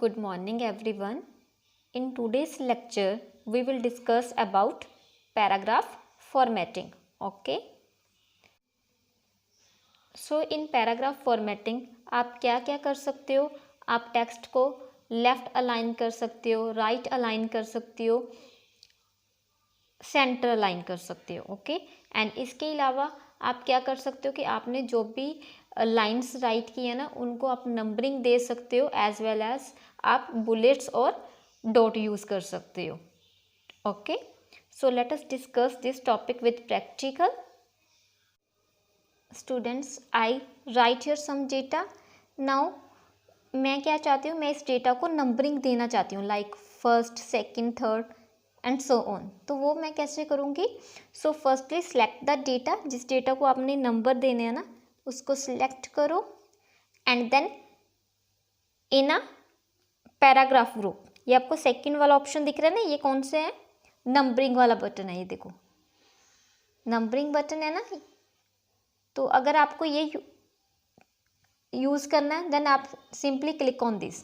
Good morning everyone. In today's lecture we will discuss about paragraph formatting. Okay. So in paragraph formatting आप क्या क्या कर सकते हो? आप टेक्स्ट को लेफ्ट अलाइन कर सकते हो, राइट अलाइन कर सकते हो, सेंटर अलाइन कर सकते हो. ओके. एंड इसके अलावा आप क्या कर सकते हो कि आपने जो भी लाइंस राइट की है ना उनको आप नंबरिंग दे सकते हो, एज वेल एज आप बुलेट्स और डॉट यूज़ कर सकते हो. Okay. So let us discuss this topic with practical. Students, I write here some data. Now मैं क्या चाहती हूँ, मैं इस डेटा को नंबरिंग देना चाहती हूँ, like first, second, third and so on. तो वो मैं कैसे करूँगी? So firstly select the data. जिस डेटा को आपने नंबर देने हैं ना उसको सिलेक्ट करो and then in a paragraph group. ये आपको सेकंड वाला ऑप्शन दिख रहा है ना, ये कौन से है? नंबरिंग वाला बटन है. ये देखो नंबरिंग बटन है ना. तो अगर आपको ये यूज़ करना है देन आप सिंपली क्लिक ऑन दिस.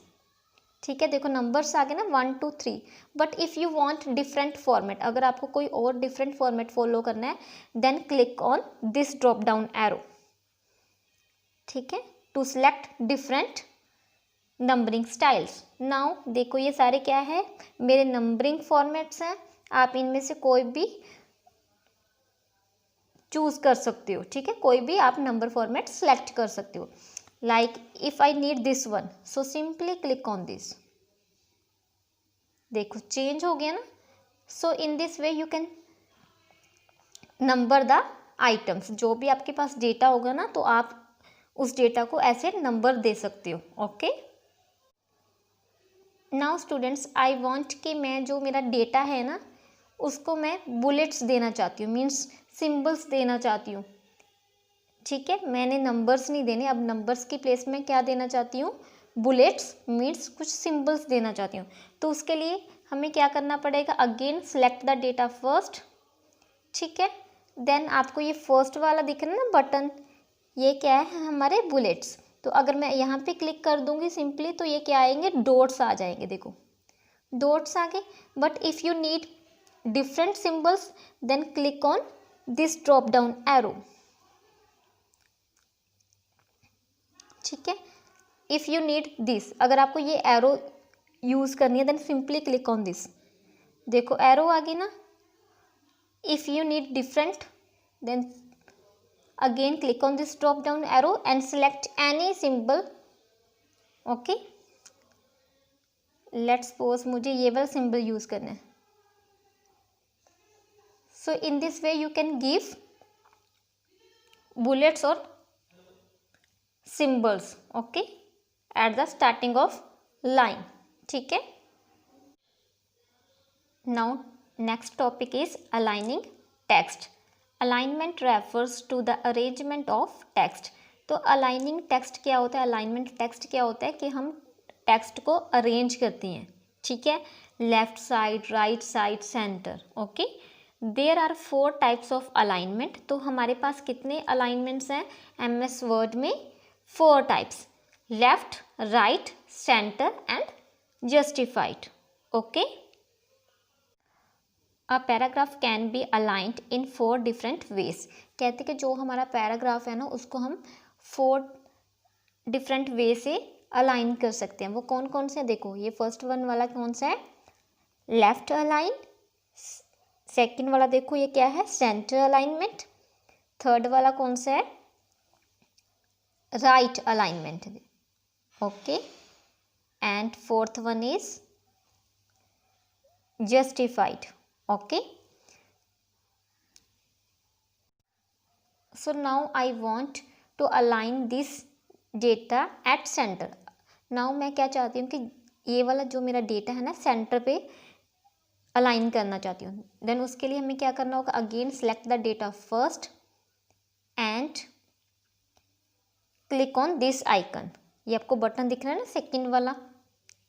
ठीक है, देखो नंबर्स आ गए ना 1 2 3. But if you want different format, अगर आपको कोई और डिफरेंट फॉर्मेट फॉलो करना है then click on this drop down arrow. ठीक है, to select different numbering styles. Now देखो ये सारे क्या है, मेरे नंबरिंग फॉर्मेट्स हैं. आप इनमें से कोई भी चूज़ कर सकते हो. ठीक है, कोई भी आप नंबर फॉर्मेट सेलेक्ट कर सकते हो. Like if I need this one, so simply click on this. देखो चेंज हो गया ना. So in this way you can number the items. जो भी आपके पास डेटा होगा ना तो आप उस डेटा को ऐसे नंबर दे सकते हो. Okay. Now students, I want कि मैं जो मेरा डेटा है ना उसको मैं बुलेट्स देना चाहती हूँ, मीन्स सिंबल्स देना चाहती हूँ. ठीक है, मैंने नंबर्स नहीं देने. अब नंबर्स की प्लेस में क्या देना चाहती हूँ? बुलेट्स, मीन्स कुछ सिंबल्स देना चाहती हूँ. तो उसके लिए हमें क्या करना पड़ेगा? Again select the data first. ठीक है, देन आपको ये फर्स्ट वाला दिख रहा है ना बटन, ये क्या है? हमारे बुलेट्स. तो अगर मैं यहाँ पे क्लिक कर दूंगी सिंपली तो ये क्या आएंगे? डॉट्स आ जाएंगे. देखो डॉट्स आ गए. But if you need different symbols then click on this drop down arrow. ठीक है, इफ़ यू नीड दिस, अगर आपको ये एरो यूज़ करनी है then simply click on this. देखो एरो आ गई ना. If you need different then again click on this drop down arrow and select any symbol. Okay, let's suppose मुझे ये वाला सिंबल यूज़ करना है. So in this way you can give bullets और symbols. okay, at the starting of line. ठीक है. now next topic is aligning text. alignment refers to the arrangement of text. तो aligning text क्या होता है? alignment text क्या होता है कि हम टेक्स्ट को अरेंज करते हैं. ठीक है, left side, right side, centre. Okay, there are 4 types of alignment. तो हमारे पास कितने अलाइनमेंट्स हैं MS वर्ड में? 4 types: left, right, center and justified. okay, a paragraph can be aligned in 4 different ways. कहते कि जो हमारा पैराग्राफ है ना उसको हम 4 डिफरेंट वे से अलाइन कर सकते हैं. वो कौन कौन से? देखो ये फर्स्ट वन वाला कौन सा है? Left align. सेकंड वाला देखो ये क्या है? Centre alignment. थर्ड वाला कौन सा है? right alignment. okay, and fourth one is justified. okay, so now I want to align this data at center. now मैं क्या चाहती हूँ कि ये वाला जो मेरा डेटा है ना सेंटर पे अलाइन करना चाहती हूँ. देन उसके लिए हमें क्या करना होगा? Again select the data first and click on this icon. ये आपको बटन दिख रहा है ना सेकंड वाला,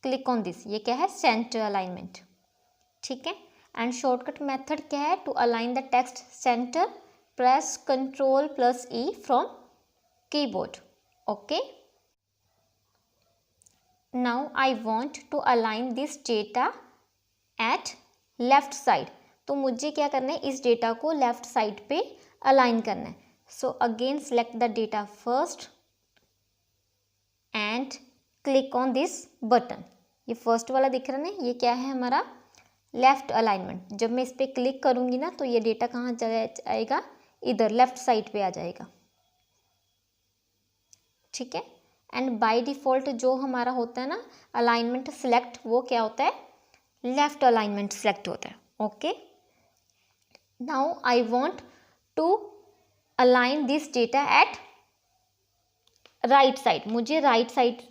क्लिक ऑन दिस. ये क्या है? Centre alignment. ठीक है, एंड शॉर्टकट मेथड क्या है? To align the text centre press Ctrl+E from keyboard. Okay, now I want to align this data at left side. तो मुझे क्या करना है, इस डेटा को लेफ्ट साइड पे अलाइन करना है। So again select the data first and click on this button. ये फर्स्ट वाला दिख रहा है ना, ये क्या है हमारा लेफ्ट अलाइनमेंट। जब मैं इस पर क्लिक करूँगी ना तो ये डेटा कहाँ जाएगा, इधर लेफ्ट साइड पे आ जाएगा, ठीक है। एंड बाय डिफ़ॉल्ट जो हमारा होता है ना अलाइनमेंट सिलेक्ट, वो क्या होता है, लेफ्ट अलाइनमेंट सिलेक्ट होता है। Okay, now I want to align this data at right side. मुझे राइट साइड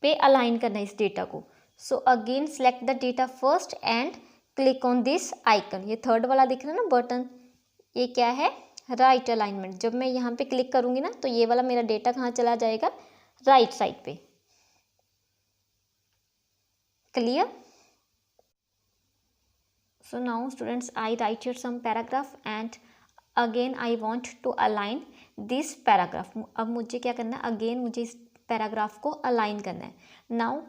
पे अलाइन करना है इस डेटा को। So again select the data first and click on this icon. ये थर्ड वाला दिख रहा है ना बटन, ये क्या है, राइट अलाइनमेंट। जब मैं यहाँ पे क्लिक करूँगी ना तो ये वाला मेरा डेटा कहाँ चला जाएगा, राइट साइड पे। Clear? So now students I write here some paragraph and again I want to align this paragraph. अब मुझे क्या करना है, अगेन मुझे इस पैराग्राफ को अलाइन करना है। Now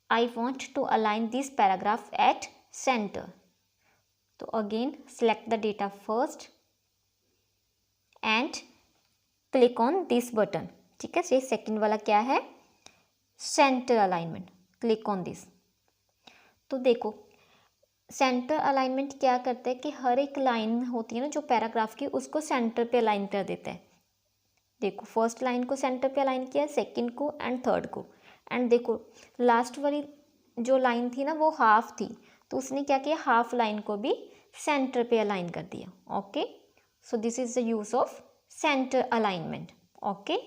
I want to align this paragraph at centre. तो again select the data first and click on this button, ठीक है। ये सेकंड वाला क्या है, centre alignment. Click on this. तो देखो सेंटर अलाइनमेंट क्या करता है कि हर एक लाइन होती है ना जो पैराग्राफ की, उसको सेंटर पे अलाइन कर देता है। देखो फर्स्ट लाइन को सेंटर पे अलाइन किया, सेकंड को एंड थर्ड को। एंड देखो लास्ट वाली जो लाइन थी ना वो हाफ थी, तो उसने क्या किया, हाफ लाइन को भी सेंटर पे अलाइन कर दिया। Okay, so this is the use of centre alignment. Okay,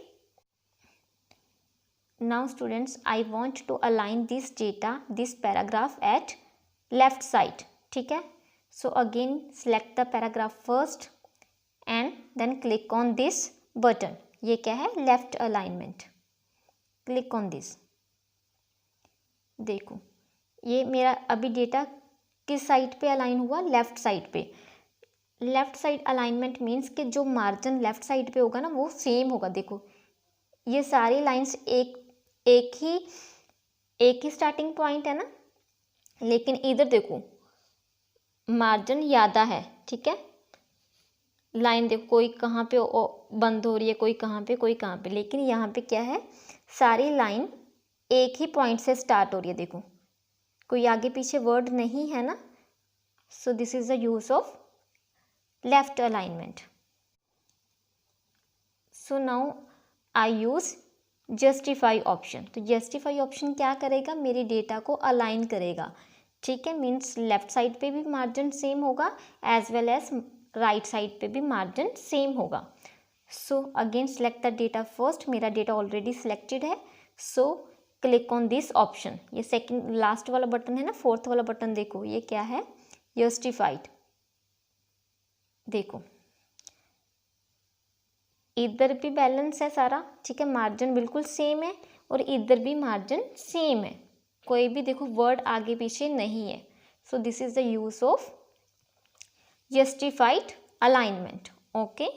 now students I want to align this data, this paragraph at left side, ठीक है। So again select the paragraph first and then click on this button. ये क्या है, left alignment. Click on this. देखो ये मेरा अभी data किस साइड पे अलाइन हुआ, लेफ्ट साइड पे। लेफ्ट साइड अलाइनमेंट मीन्स कि जो मार्जिन लेफ्ट साइड पे होगा ना वो सेम होगा। देखो ये सारी लाइंस एक ही स्टार्टिंग पॉइंट है ना, लेकिन इधर देखो मार्जिन ज़्यादा है, ठीक है। लाइन देखो कोई कहाँ पे बंद हो रही है, कोई कहाँ पे, कोई कहाँ पे, लेकिन यहाँ पे क्या है, सारी लाइन एक ही पॉइंट से स्टार्ट हो रही है। देखो कोई आगे पीछे वर्ड नहीं है ना। सो this is the use of left alignment. So now I use justify option. तो जस्टिफाई ऑप्शन क्या करेगा, मेरे डेटा को अलाइन करेगा, ठीक है। मीन्स लेफ्ट साइड पे भी मार्जिन सेम होगा as well as right side पे भी मार्जिन सेम होगा। So again select the data first. मेरा डेटा ऑलरेडी सिलेक्टेड है, so click on this option. ये सेकंड लास्ट वाला बटन है ना, फोर्थ वाला बटन, देखो ये क्या है, जस्टिफाइड। देखो इधर भी बैलेंस है सारा, ठीक है, मार्जिन बिल्कुल सेम है और इधर भी मार्जिन सेम है, कोई भी देखो वर्ड आगे पीछे नहीं है। सो this is the use of justified alignment. Okay.